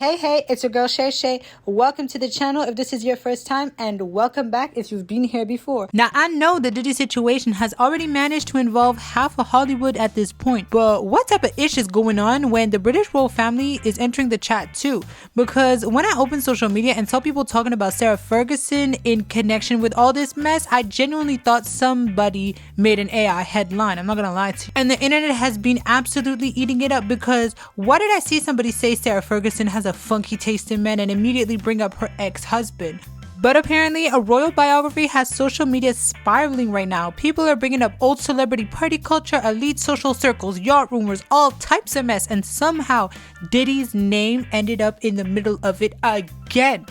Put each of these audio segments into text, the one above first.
Hey, it's your girl Shay Shay. Welcome to the channel if this is your first time, and welcome back if you've been here before. Now, I know the Diddy situation has already managed to involve half of Hollywood at this point, but what type of ish is going on when the British royal family is entering the chat too? Because when I open social media and saw people talking about Sarah Ferguson in connection with all this mess, I genuinely thought somebody made an AI headline. I'm not gonna lie to you. And the internet has been absolutely eating it up because why did I see somebody say Sarah Ferguson has a funky taste in men and immediately bring up her ex-husband? But apparently a royal biography has social media spiraling right now. People are bringing up old celebrity party culture, elite social circles, yacht rumors, all types of mess, and somehow Diddy's name ended up in the middle of it again.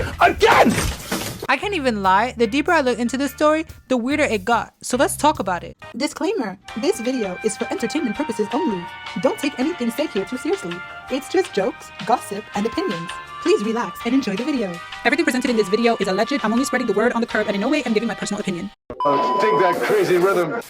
I can't even lie, the deeper I look into this story, the weirder it got. So let's talk about it. Disclaimer, this video is for entertainment purposes only. Don't take anything said here too seriously. It's just jokes, gossip, and opinions. Please relax and enjoy the video. Everything presented in this video is alleged. I'm only spreading the word on the curb and in no way I'm giving my personal opinion. Dig that crazy rhythm.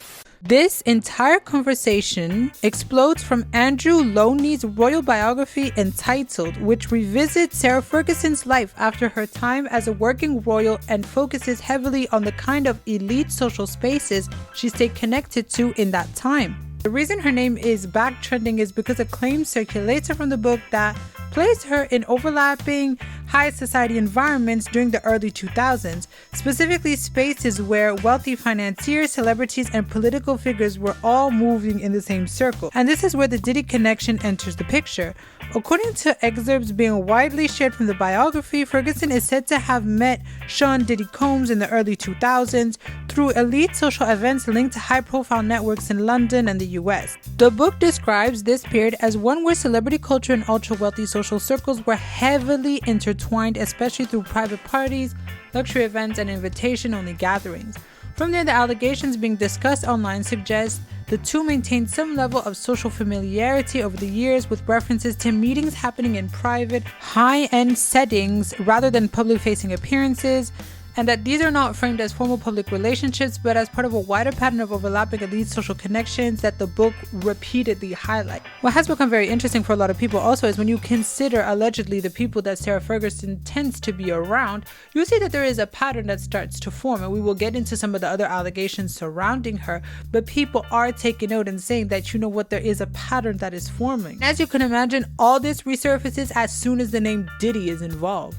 This entire conversation explodes from Andrew Loney's royal biography entitled, which revisits Sarah Ferguson's life after her time as a working royal and focuses heavily on the kind of elite social spaces she stayed connected to in that time. The reason her name is back trending is because a claim circulates from the book that placed her in overlapping high society environments during the early 2000s, specifically spaces where wealthy financiers, celebrities, and political figures were all moving in the same circle. And this is where the Diddy connection enters the picture. According to excerpts being widely shared from the biography, Ferguson is said to have met Sean Diddy Combs in the early 2000s through elite social events linked to high-profile networks in London and the US. The book describes this period as one where celebrity culture and ultra-wealthy social circles were heavily intertwined, especially through private parties, luxury events, and invitation-only gatherings. From there, the allegations being discussed online suggest the two maintained some level of social familiarity over the years, with references to meetings happening in private, high-end settings rather than public-facing appearances, and that these are not framed as formal public relationships, but as part of a wider pattern of overlapping elite social connections that the book repeatedly highlights. What has become very interesting for a lot of people also is when you consider allegedly the people that Sarah Ferguson tends to be around, you see that there is a pattern that starts to form, and we will get into some of the other allegations surrounding her, but people are taking note and saying that, you know what, there is a pattern that is forming. As you can imagine, all this resurfaces as soon as the name Diddy is involved.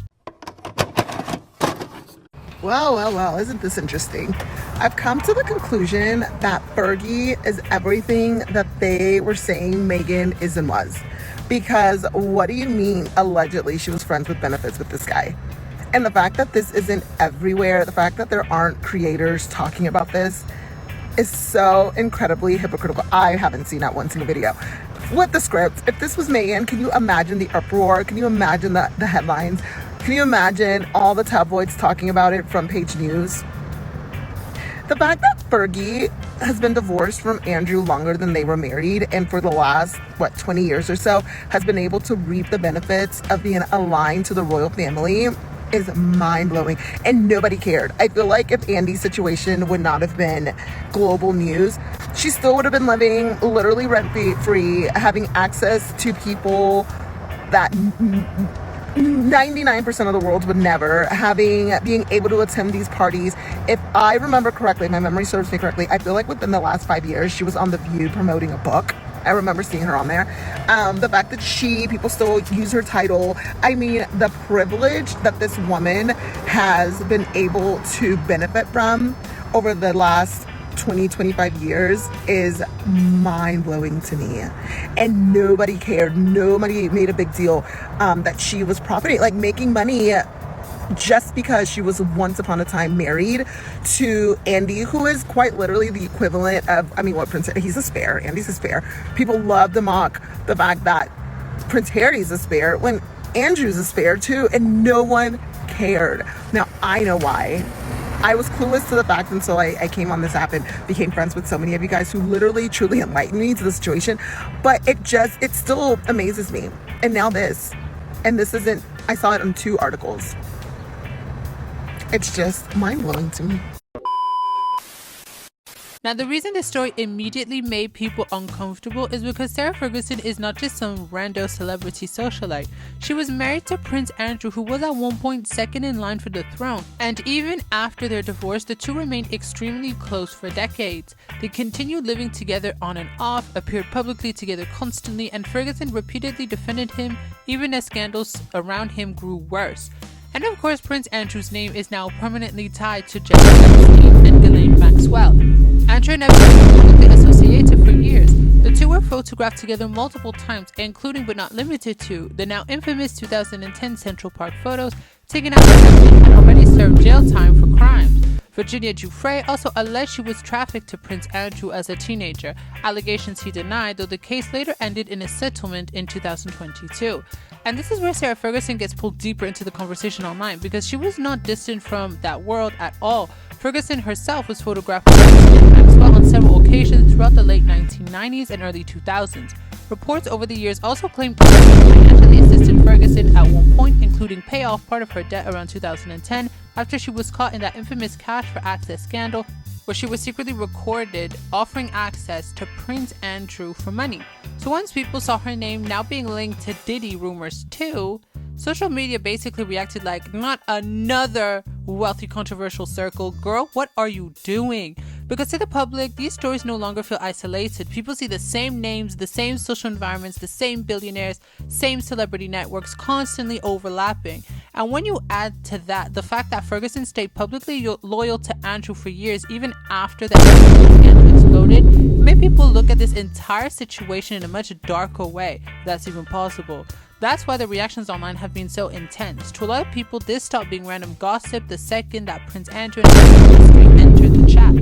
Well, isn't this interesting? I've come to the conclusion that Fergie is everything that they were saying Meghan is and was. Because what do you mean, allegedly, she was friends with benefits with this guy? And the fact that this isn't everywhere, the fact that there aren't creators talking about this is so incredibly hypocritical. I haven't seen that one single video. Flip the script. If this was Meghan, can you imagine the uproar? Can you imagine the headlines? Can you imagine all the tabloids talking about it, front page news? The fact that Fergie has been divorced from Andrew longer than they were married, and for the last, 20 years or so, has been able to reap the benefits of being aligned to the royal family is mind-blowing, and nobody cared. I feel like if Andy's situation would not have been global news, she still would have been living literally rent-free, having access to people that 99% of the world would never, being able to attend these parties. If I remember correctly, my memory serves me correctly, I feel like within the last 5 years, she was on The View promoting a book. I remember seeing her on there. The fact that people still use her title. I mean, the privilege that this woman has been able to benefit from over the last 25 years is mind-blowing to me, and nobody cared. Nobody made a big deal that she was profiting, like making money, just because she was once upon a time married to Andy, who is quite literally the equivalent of, Prince, he's a spare. Andy's a spare. People love to mock the fact that Prince Harry's a spare when Andrew's a spare too, and no one cared. Now I know why. I was clueless to the fact until I came on this app and became friends with so many of you guys who literally truly enlightened me to the situation. But it still amazes me. And now this, and this isn't, I saw it on 2 articles. It's just mind-blowing to me. Now, the reason this story immediately made people uncomfortable is because Sarah Ferguson is not just some rando celebrity socialite. She was married to Prince Andrew, who was at one point second in line for the throne. And even after their divorce, the two remained extremely close for decades. They continued living together on and off, appeared publicly together constantly, and Ferguson repeatedly defended him even as scandals around him grew worse. And of course, Prince Andrew's name is now permanently tied to Jeffrey Epstein and Ghislaine Maxwell. Andrew and Epstein were publicly associated for years. The two were photographed together multiple times, including but not limited to the now infamous 2010 Central Park photos taken after Epstein had already served jail time for crimes. Virginia Giuffre also alleged she was trafficked to Prince Andrew as a teenager, allegations he denied, though the case later ended in a settlement in 2022. And this is where Sarah Ferguson gets pulled deeper into the conversation online, because she was not distant from that world at all. Ferguson herself was photographed with Epstein and Maxwell on several occasions throughout the late 1990s and early 2000s. Reports over the years also claimed Epstein financially assisted Ferguson at one point, including pay off part of her debt around 2010 after she was caught in that infamous Cash for Access scandal, where she was secretly recorded offering access to Prince Andrew for money. So once people saw her name now being linked to Diddy rumors too, social media basically reacted like, not another wealthy controversial circle. Girl, what are you doing? Because to the public, these stories no longer feel isolated. People see the same names, the same social environments, the same billionaires, same celebrity networks constantly overlapping. And when you add to that the fact that Ferguson stayed publicly loyal to Andrew for years, even after the scandal exploded, it made people look at this entire situation in a much darker way, if that's even possible. That's why the reactions online have been so intense. To a lot of people, this stopped being random gossip the second that Prince Andrew and entered the chat.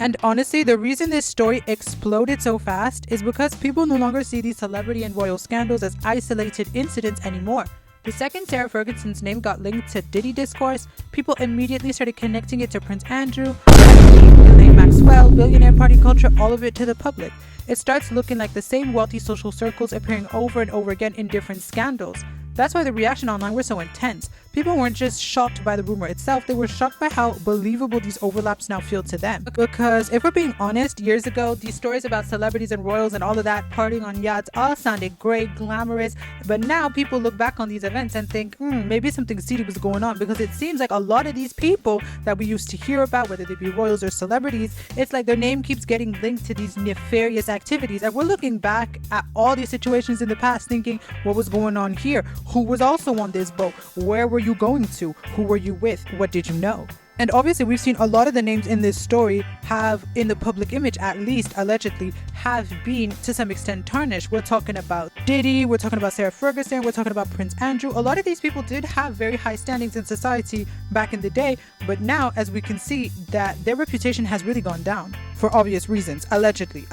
And honestly, the reason this story exploded so fast is because people no longer see these celebrity and royal scandals as isolated incidents anymore. The second Sarah Ferguson's name got linked to Diddy discourse, people immediately started connecting it to Prince Andrew, Ghislaine Maxwell, billionaire party culture, all of it to the public. It starts looking like the same wealthy social circles appearing over and over again in different scandals. That's why the reaction online were so intense. People weren't just shocked by the rumor itself, they were shocked by how believable these overlaps now feel to them. Because if we're being honest, years ago, these stories about celebrities and royals and all of that partying on yachts all sounded great, glamorous, but now people look back on these events and think, maybe something seedy was going on, because it seems like a lot of these people that we used to hear about, whether they be royals or celebrities, it's like their name keeps getting linked to these nefarious activities. And we're looking back at all these situations in the past thinking, what was going on here? Who was also on this boat? Where were you going to? Who were you with? What did you know? And obviously we've seen a lot of the names in this story have, in the public image at least, allegedly, have been to some extent tarnished. We're talking about Diddy, we're talking about Sarah Ferguson, we're talking about Prince Andrew. A lot of these people did have very high standings in society back in the day, but now, as we can see, that their reputation has really gone down for obvious reasons. Allegedly.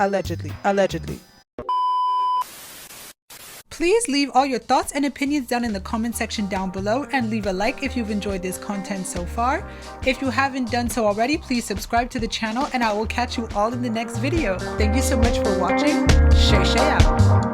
Please leave all your thoughts and opinions down in the comment section down below, and leave a like if you've enjoyed this content so far. If you haven't done so already, please subscribe to the channel, and I will catch you all in the next video. Thank you so much for watching. Shay out.